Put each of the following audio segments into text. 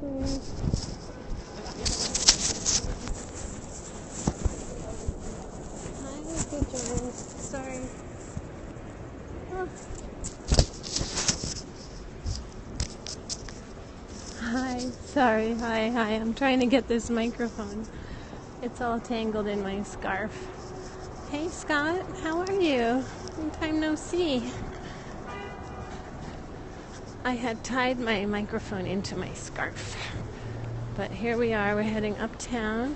Hi, good job. Sorry. Oh. Hi, sorry. Hi. I'm trying to get this microphone. It's all tangled in my scarf. Hey, Scott, how are you? Long time no see. I had tied my microphone into my scarf. But here we are, we're heading uptown.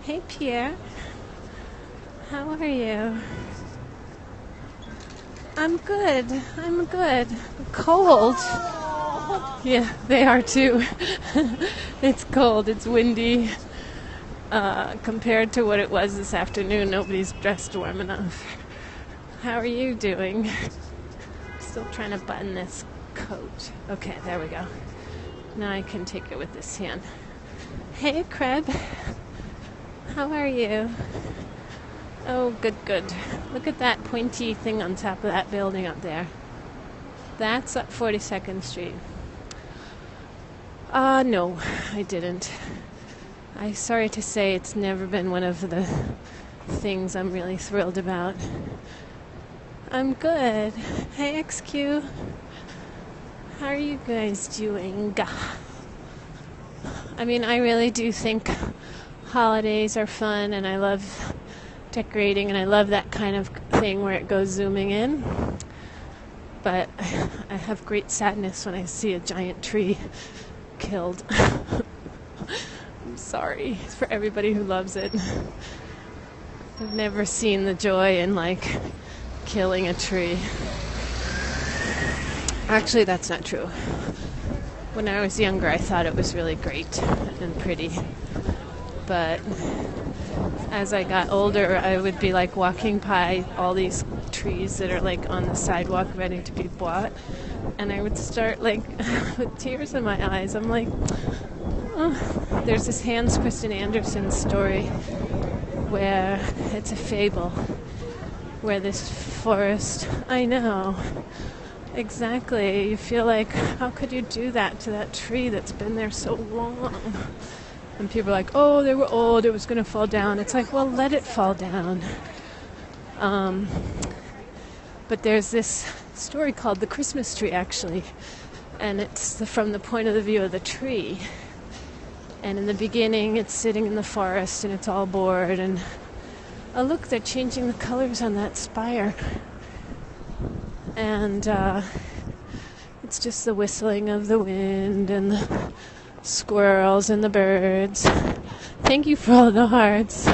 Hey, Pierre. How are you? I'm good. Cold. Yeah, they are too. It's cold, it's windy. Compared to what it was this afternoon, nobody's dressed warm enough. How are you doing? Still trying to button this coat. Okay, there we go. Now I can take it with this hand. Hey, Kreb. How are you? Oh, good. Look at that pointy thing on top of that building up there. That's up 42nd Street. No, I didn't. I'm sorry to say it's never been one of the things I'm really thrilled about. I'm good. Hey, XQ. How are you guys doing? I mean, I really do think holidays are fun, and I love decorating, and I love that kind of thing where it goes zooming in. But I have great sadness when I see a giant tree killed. I'm sorry for everybody who loves it. I've never seen the joy in, killing a tree. Actually, that's not true. When I was younger, I thought it was really great and pretty. But as I got older, I would be walking by all these trees that are on the sidewalk ready to be bought. And I would start with tears in my eyes. I'm like, oh. There's this Hans Christian Andersen story where it's a fable where this forest, I know, exactly, you feel like, how could you do that to that tree that's been there so long? And people are like, oh, they were old, it was going to fall down. It's like, well, let it fall down. But there's this story called The Christmas Tree, actually, and it's from the point of the view of the tree. And in the beginning, it's sitting in the forest, and it's all bored, and oh, look, they're changing the colors on that spire. And it's just the whistling of the wind and the squirrels and the birds. Thank you for all the hearts.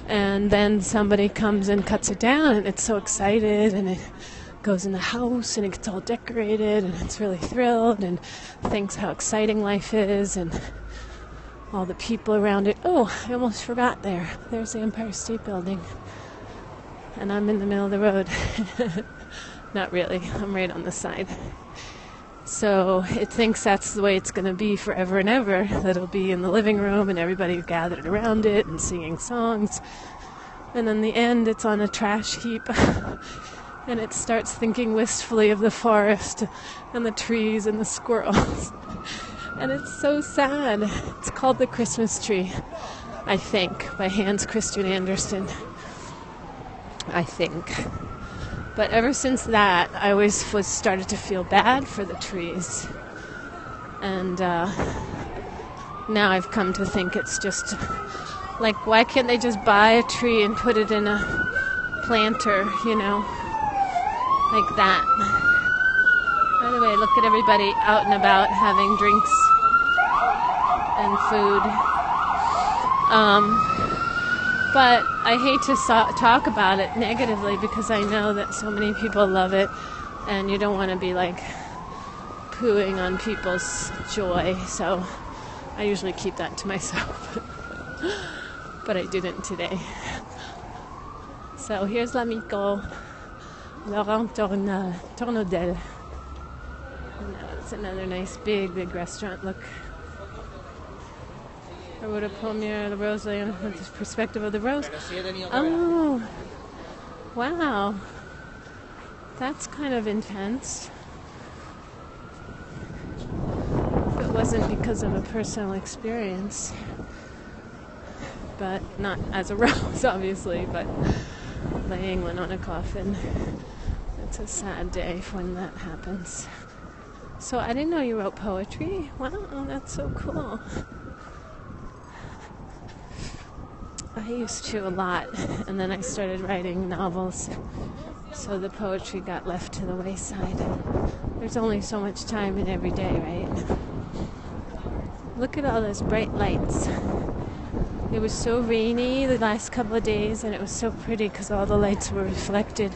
And then somebody comes and cuts it down, and it's so excited, and it goes in the house, and it gets all decorated, and it's really thrilled, and thinks how exciting life is, and all the people around it. Oh, I almost forgot there. There's the Empire State Building. And I'm in the middle of the road. Not really. I'm right on the side. So it thinks that's the way it's going to be forever and ever. That it'll be in the living room and everybody gathered around it and singing songs. And in the end, it's on a trash heap. And it starts thinking wistfully of the forest and the trees and the squirrels. And it's so sad. It's called The Christmas Tree, I think, by Hans Christian Andersen. I think. But ever since that, I always started to feel bad for the trees. And now I've come to think it's just, why can't they just buy a tree and put it in a planter, like that? By the way, look at everybody out and about having drinks and food. But I hate to talk about it negatively because I know that so many people love it, and you don't want to be pooing on people's joy. So I usually keep that to myself. But I didn't today. So here's l'amico, Laurent Tournodel. It's another nice big restaurant. Look. I wrote a poem here, the rose, with the perspective of the rose. Oh, wow. That's kind of intense. But wasn't because of a personal experience, but not as a rose, obviously, but laying one on a coffin. It's a sad day when that happens. So I didn't know you wrote poetry. Wow, that's so cool. I used to a lot, and then I started writing novels, so the poetry got left to the wayside. There's only so much time in every day, right? Look at all those bright lights. It was so rainy the last couple of days, and it was so pretty because all the lights were reflected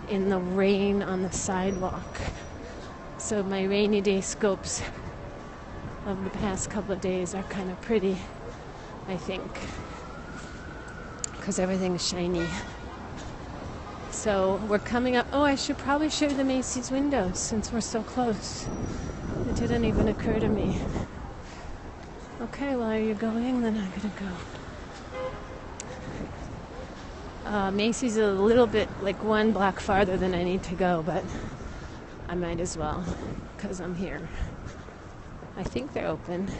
in the rain on the sidewalk. So my rainy day scopes of the past couple of days are kind of pretty, I think, because everything's shiny. So we're coming up. Oh, I should probably show the Macy's windows since we're so close. It didn't even occur to me. Okay, well, are you going? Then I'm gonna go. Macy's is a little bit like 1 block farther than I need to go, but I might as well because I'm here. I think they're open.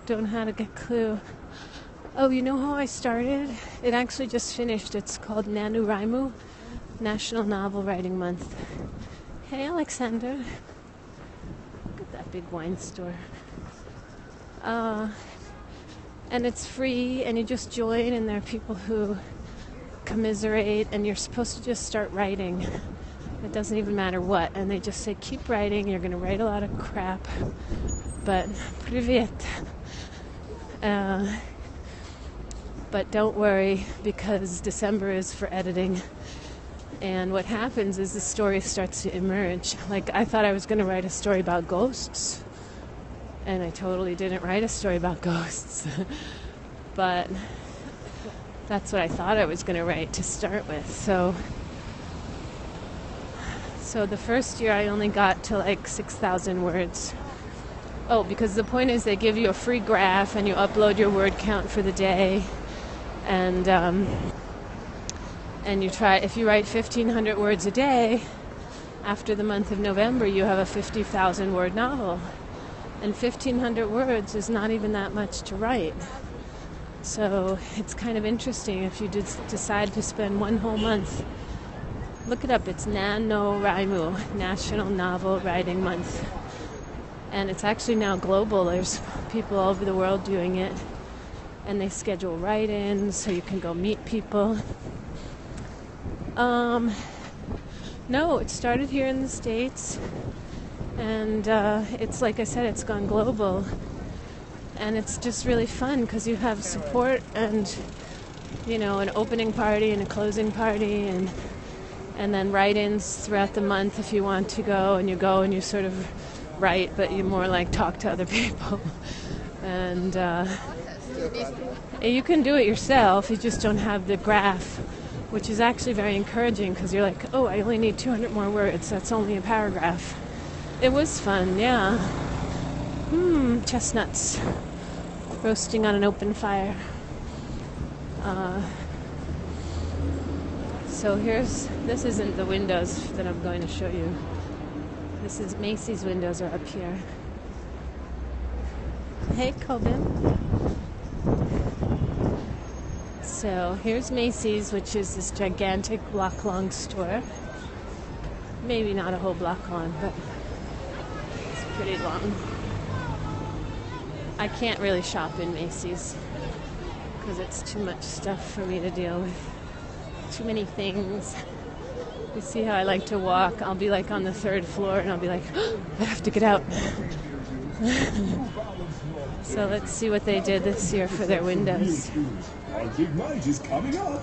Don't know how to get clue. Oh, you know how I started? It actually just finished. It's called NaNoWriMo, National Novel Writing Month. Hey, Alexander. Look at that big wine store. And it's free, and you just join, and there are people who commiserate, and you're supposed to just start writing. It doesn't even matter what, and they just say, keep writing, you're going to write a lot of crap, but привет. But don't worry, because December is for editing, and what happens is the story starts to emerge. Like, I thought I was going to write a story about ghosts, and I totally didn't write a story about ghosts. But that's what I thought I was going to write to start with. So the first year I only got to like 6,000 words. Oh, because the point is they give you a free graph and you upload your word count for the day. And you try, if you write 1,500 words a day, after the month of November you have a 50,000 word novel. And 1,500 words is not even that much to write. So it's kind of interesting if you decide to spend 1 whole month. Look it up. It's NaNoWriMo, National Novel Writing Month. And it's actually now global. There's people all over the world doing it. And they schedule write-ins so you can go meet people. No, it started here in the States. And it's, like I said, it's gone global. And it's just really fun because you have support and, you know, an opening party and a closing party and then write-ins throughout the month if you want to go. And you sort of write, but you more like talk to other people. And you can do it yourself. You just don't have the graph, which is actually very encouraging because you're like, oh, I only need 200 more words. That's only a paragraph. It was fun, yeah. Chestnuts roasting on an open fire. So this isn't the windows that I'm going to show you. This is Macy's windows are up here. Hey, Coben. So here's Macy's, which is this gigantic block-long store. Maybe not a whole block long, but it's pretty long. I can't really shop in Macy's because it's too much stuff for me to deal with. Too many things. You see how I like to walk? I'll be like on the 3rd floor and I'll be like, oh, I have to get out. So let's see what they did this year for their windows. Our big night is coming up.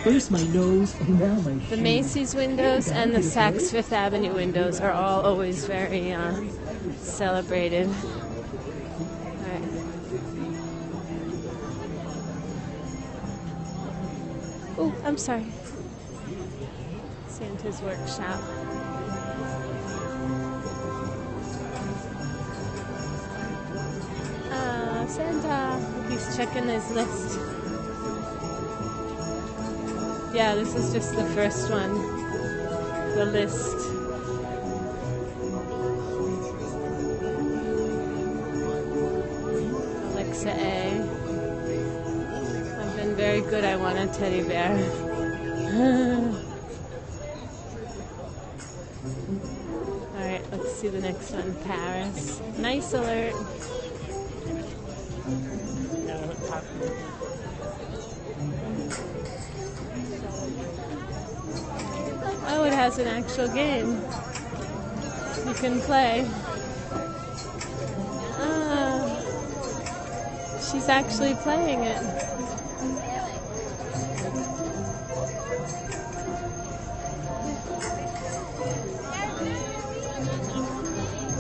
First my nose and now my The Macy's windows and the Saks Fifth Avenue windows are all always very celebrated. Alright. Oh, I'm sorry. Santa's workshop. Santa, he's checking his list. Yeah, this is just the first one. The list. good I want a teddy bear. Alright, let's see the next one. Paris. Nice alert. Oh, it has an actual game. You can play. Ah, she's actually playing it.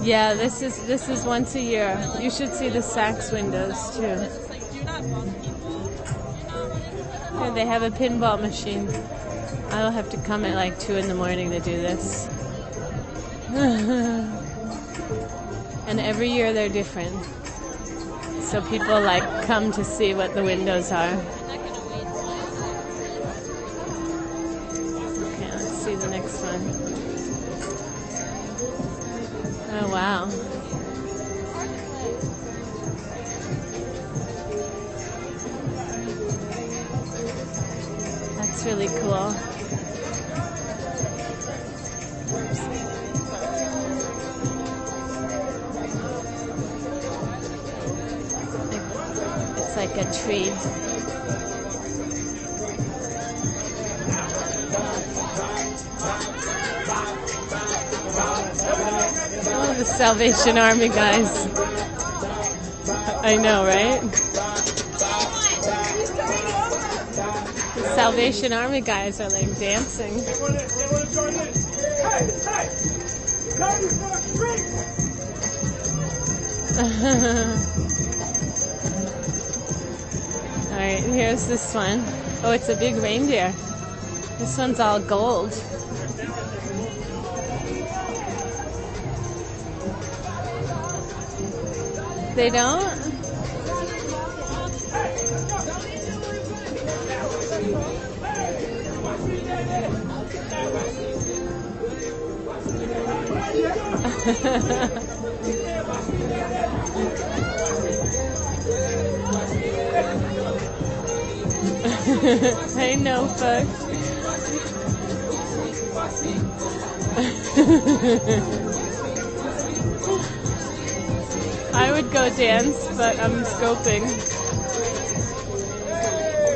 Yeah, this is once a year. You should see the Saks windows too. Here they have a pinball machine. I'll have to come at like 2 in the morning to do this. And every year they're different. So people like come to see what the windows are. Okay, let's see the next one. Oh, wow. That's really cool. It's like a tree. Oh, the Salvation Army guys. I know, right? The Salvation Army guys are like dancing. Alright, here's this one. Oh, it's a big reindeer. This one's all gold. They don't? I know, folks. I would go dance, but I'm scoping.